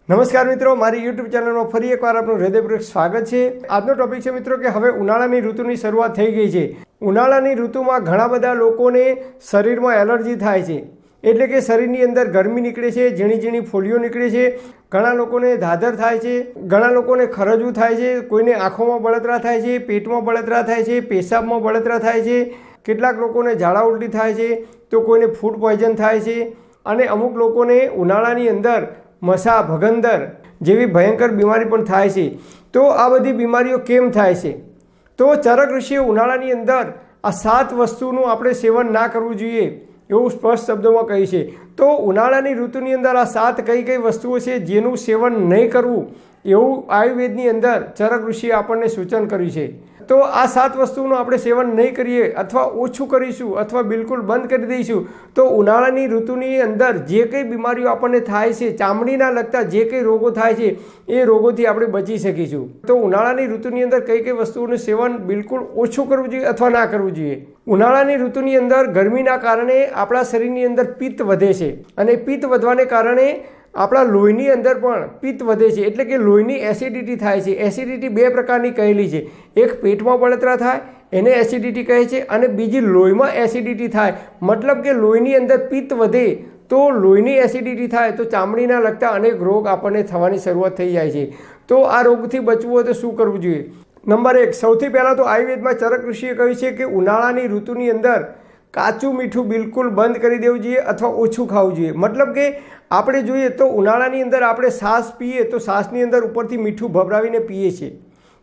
નમસ્કાર મિત્રો, મારી યુટ્યુબ ચેનલમાં ફરી એકવાર આપનું હૃદયપૂર્વક સ્વાગત છે। આજનો ટોપિક છે મિત્રો કે હવે ઉનાળાની ઋતુની શરૂઆત થઈ ગઈ છે। ઉનાળાની ઋતુમાં ઘણા બધા લોકોને શરીરમાં એલર્જી થાય છે, એટલે કે શરીરની અંદર ગરમી નીકળે છે, ઝીણી ઝીણી ફોલ્લીઓ નીકળે છે, ઘણા લોકોને ધાધર થાય છે, ઘણા લોકોને ખરજવું થાય છે, કોઈને આંખોમાં બળતરા થાય છે, પેટમાં બળતરા થાય છે, પેશાબમાં બળતરા થાય છે, કેટલાક લોકોને ઝાડા ઉલટી થાય છે, તો કોઈને ફૂડ પોઈઝન થાય છે અને અમુક લોકોને ઉનાળાની અંદર મસા ભગંદર જેવી ભયંકર બીમારી પણ થાય છે। તો આ બધી બીમારીઓ કેમ થાય છે? તો ચરક ઋષિએ ઉનાળાની અંદર આ 7 વસ્તુનું આપણે સેવન ના કરવું જોઈએ એવું સ્પષ્ટ શબ્દોમાં કહ્યું છે। તો ઉનાળાની ઋતુની અંદર આ 7 કઈ વસ્તુઓ છે જેનું સેવન નહીં કરવું એવું આયુર્વેદની અંદર ચરક ઋષિએ આપણને સૂચન કર્યું છે। તો આ 7 વસ્તુનું આપણે સેવન નહીં કરીએ અથવા ઓછું કરીશું અથવા બિલકુલ બંધ કરી દઈશું તો ઉનાળાની ઋતુની અંદર જે કંઈ બીમારીઓ આપણને થાય છે, ચામડીના લગતા જે કંઈ રોગો થાય છે એ રોગોથી આપણે બચી શકીશું। તો ઉનાળાની ઋતુની અંદર કઈ વસ્તુઓનું સેવન બિલકુલ ઓછું કરવું જોઈએ અથવા ના કરવું જોઈએ। ઉનાળાની ઋતુની અંદર ગરમીના કારણે આપણા શરીરની અંદર પિત્ત વધે છે અને પિત્ત વધવાને કારણે આપણા લોહીની અંદર પણ પિત્ત વધે છે, એટલે કે લોહીની એસિડિટી થાય છે। એસિડિટી 2 પ્રકારની કહેલી છે, એક પેટમાં બળતરા થાય એને એસિડિટી કહે છે અને બીજી લોહીમાં એસિડિટી થાય, મતલબ કે લોહીની અંદર પિત્ત વધે તો લોહીની એસિડિટી થાય તો ચામડીના લગતા અનેક રોગ આપણને થવાની શરૂઆત થઈ જાય છે। તો આ રોગથી બચવું હોય તો શું કરવું જોઈએ? નંબર 1, સૌથી પહેલાં તો આયુર્વેદમાં ચરક ઋષિએ કહ્યું છે કે ઉનાળાની ઋતુની અંદર કાચું મીઠું બિલકુલ બંધ કરી દેવું જોઈએ અથવા ઓછું ખાવું જોઈએ। મતલબ કે આપણે જોઈએ તો ઉનાળાની અંદર આપણે છાશ પીએ તો છાશની અંદર ઉપરથી મીઠું ભભરાવીને પીએ છીએ,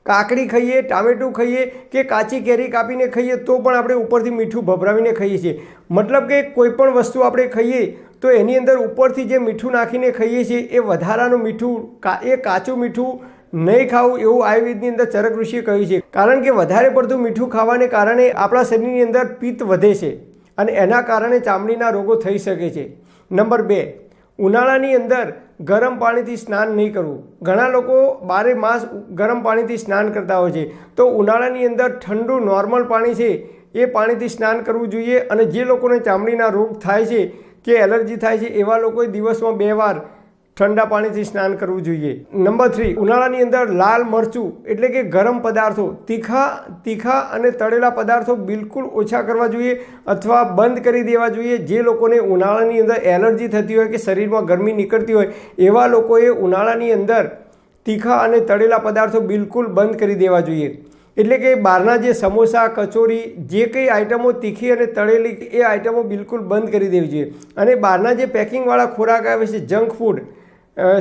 કાકડી ખાઈએ, ટામેટું ખાઈએ કે કાચી કેરી કાપીને ખાઈએ તો પણ આપણે ઉપરથી મીઠું ભભરાવીને ખાઈએ છીએ। મતલબ કે કોઈ પણ વસ્તુ આપણે ખાઈએ તો એની અંદર ઉપરથી જે મીઠું નાખીને ખાઈએ છીએ એ વધારાનું મીઠું, એ કાચું મીઠું નહીં ખાવું એવું આયુર્વેદની અંદર ચરક ઋષિએ કહ્યું છે। કારણ કે વધારે પડતું મીઠું ખાવાને કારણે આપણા શરીરની અંદર પિત્ત વધે છે અને એના કારણે ચામડીના રોગો થઈ શકે છે। નંબર 2, ઉનાળાની અંદર ગરમ પાણીથી સ્નાન નહીં કરવું। ઘણા લોકો 12 માસ ગરમ પાણીથી સ્નાન કરતા હોય છે, તો ઉનાળાની અંદર ઠંડુ નોર્મલ પાણી છે એ પાણીથી સ્નાન કરવું જોઈએ। અને જે લોકોને ચામડીના રોગ થાય છે કે એલર્જી થાય છે એવા લોકોએ દિવસમાં 2 વાર ઠંડા પાણીથી સ્નાન કરવું જોઈએ। નંબર 3, ઉનાળાની અંદર લાલ મરચું એટલે કે ગરમ પદાર્થો, તીખા અને તળેલા પદાર્થો બિલકુલ ઓછા કરવા જોઈએ અથવા બંધ કરી દેવા જોઈએ। જે લોકોને ઉનાળાની અંદર એલર્જી થતી હોય કે શરીરમાં ગરમી નીકળતી હોય એવા લોકોએ ઉનાળાની અંદર તીખા અને તળેલા પદાર્થો બિલકુલ બંધ કરી દેવા જોઈએ। એટલે કે બહારના જે સમોસા, કચોરી, જે કંઈ આઈટમો તીખી અને તળેલી એ આઈટમો બિલકુલ બંધ કરી દેવી જોઈએ। અને બહારના જે પેકિંગવાળા ખોરાક આવે છે, જંક ફૂડ,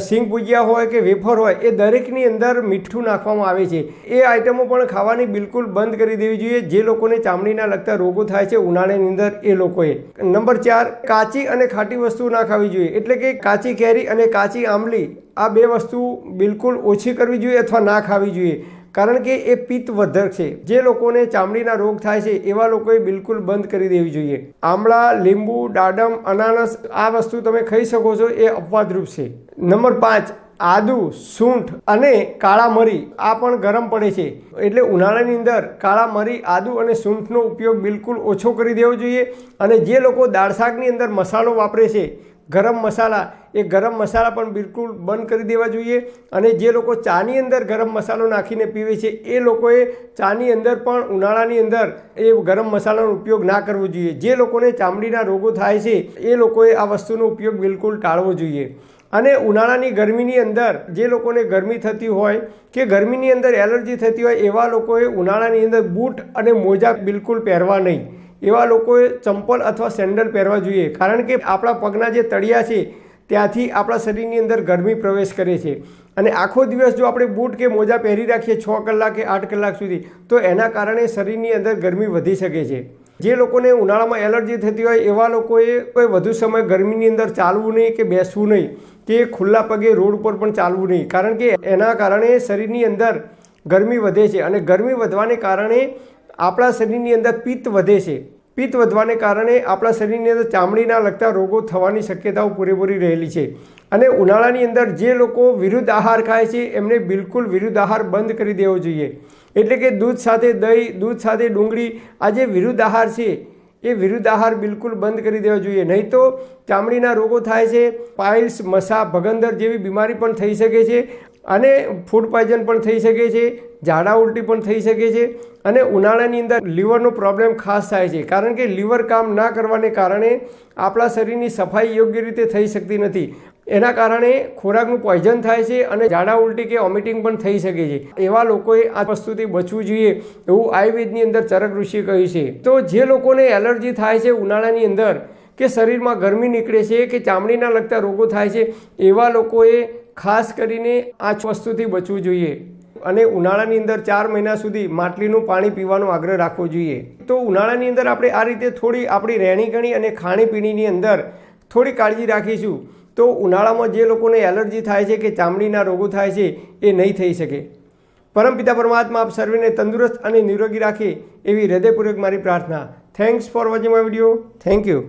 સિંગ ભુજિયા હોય કે વેફર હોય, એ દરેકની અંદર મીઠું નાખવામાં આવે છે, એ આઈટમો પણ ખાવાની બિલકુલ બંધ કરી દેવી જોઈએ જે લોકોને ચામડીના લગતા રોગો થાય છે ઉનાળાની અંદર એ લોકોએ। નંબર 4, કાચી અને ખાટી વસ્તુ ના ખાવી જોઈએ, એટલે કે કાચી કેરી અને કાચી આંબલી આ 2 વસ્તુ બિલકુલ ઓછી કરવી જોઈએ અથવા ના ખાવી જોઈએ, કારણ કે એ પિત્તવર્ધક છે। જે લોકોને ચામડીના રોગ થાય છે એવા લોકોએ બિલકુલ બંધ કરી દેવી જોઈએ। આમળા, લીંબુ, દાડમ, અનાનસ આ વસ્તુ તમે ખાઈ શકો છો, એ અપવાદરૂપ છે। નંબર 5, આદુ, સૂંઠ અને કાળા મરી આ પણ ગરમ પડે છે, એટલે ઉનાળાની અંદર કાળા મરી, આદુ અને સૂંઠનો ઉપયોગ બિલકુલ ઓછો કરી દેવો જોઈએ। અને જે લોકો દાળ શાકની અંદર મસાલો વાપરે છે, ગરમ મસાલા, એ ગરમ મસાલા પણ બિલકુલ બંધ કરી દેવા જોઈએ। અને જે લોકો ચાની અંદર ગરમ મસાલો નાખીને પીવે છે એ લોકોએ ચાની અંદર પણ ઉનાળાની અંદર એ ગરમ મસાલાનો ઉપયોગ ના કરવો જોઈએ। જે લોકોને ચામડીના રોગો થાય છે એ લોકોએ આ વસ્તુનો ઉપયોગ બિલકુલ ટાળવો જોઈએ। અને ઉનાળાની ગરમીની અંદર જે લોકોને ગરમી થતી હોય કે ગરમીની અંદર એલર્જી થતી હોય એવા લોકોએ ઉનાળાની અંદર બૂટ અને મોજા બિલકુલ પહેરવા નહીં। એવા લોકોએ ચંપલ અથવા સેન્ડલ પહેરવા જોઈએ, કારણ કે આપણા પગના જે તળિયા છે ત્યાંથી આપણા શરીરની અંદર ગરમી પ્રવેશ કરે છે અને આખો દિવસ જો આપણે બૂટ કે મોજા પહેરી રાખીએ 6 કલાક કે 8 કલાક સુધી તો એના કારણે શરીરની અંદર ગરમી વધી શકે છે। જે લોકોને ઉનાળામાં એલર્જી થતી હોય એવા લોકોએ કોઈ વધુ સમય ગરમીની અંદર ચાલવું નહીં કે બેસવું નહીં કે ખુલ્લા પગે રોડ ઉપર પણ ચાલવું નહીં, કારણ કે એના કારણે શરીરની અંદર ગરમી વધે છે અને ગરમી વધવાને કારણે આપણા શરીરની અંદર પિત્ત વધે છે। પિત્ત વધવાને કારણે આપણા શરીરની અંદર ચામડીના લગતા રોગો થવાની શક્યતાઓ પૂરેપૂરી રહેલી છે। અને ઉનાળાની અંદર જે લોકો વિરુદ્ધ આહાર ખાય છે એમને બિલકુલ વિરુદ્ધ આહાર બંધ કરી દેવો જોઈએ। એટલે કે દૂધ સાથે દહીં, દૂધ સાથે ડુંગળી, આ જે વિરુદ્ધ આહાર છે એ વિરુદ્ધ આહાર બિલકુલ બંધ કરી દેવો જોઈએ, નહીં તો ચામડીના રોગો થાય છે, પાઇલ્સ, મસા, ભગંદર જેવી બીમારી પણ થઈ શકે છે અને ફૂડ પોઈઝન પણ થઈ શકે છે, ઝાડા ઉલટી પણ થઈ શકે છે અને ઉનાળાની અંદર લીવરનો પ્રોબ્લેમ ખાસ થાય છે, કારણ કે લીવર કામ ના કરવાને કારણે આપણા શરીરની સફાઈ યોગ્ય રીતે થઈ શકતી નથી. એના કારણે ખોરાકનું પોઈઝન થાય છે અને ઝાડા ઉલટી કે વોમિટિંગ પણ થઈ શકે છે. એવા લોકોએ આ વસ્તુથી બચવું જોઈએ એવું આયુર્વેદની અંદર ચરક ઋષિએ કહ્યું છે. તો જે લોકોને એલર્જી થાય છે ઉનાળાની અંદર, કે શરીરમાં ગરમી નીકળે છે, કે ચામડીના લગતા રોગો થાય છે, એવા લોકોએ ખાસ કરીને આ વસ્તુથી બચવું જોઈએ અને ઉનાળાની અંદર 4 મહિના સુધી માટલીનું પાણી પીવાનો આગ્રહ રાખવો જોઈએ. તો ઉનાળાની અંદર આપણે આ રીતે થોડી આપણી રહેણીકરણી અને ખાણીપીણીની અંદર થોડી કાળજી રાખીશું તો ઉનાળામાં જે લોકોને એલર્જી થાય છે કે ચામડીના રોગો થાય છે એ નહીં થઈ શકે. પરમપિતા પરમાત્મા આપ સર્વેને તંદુરસ્ત અને નિરોગી રાખે એવી હૃદયપૂર્વક મારી પ્રાર્થના. Thanks for watching my video. Thank you.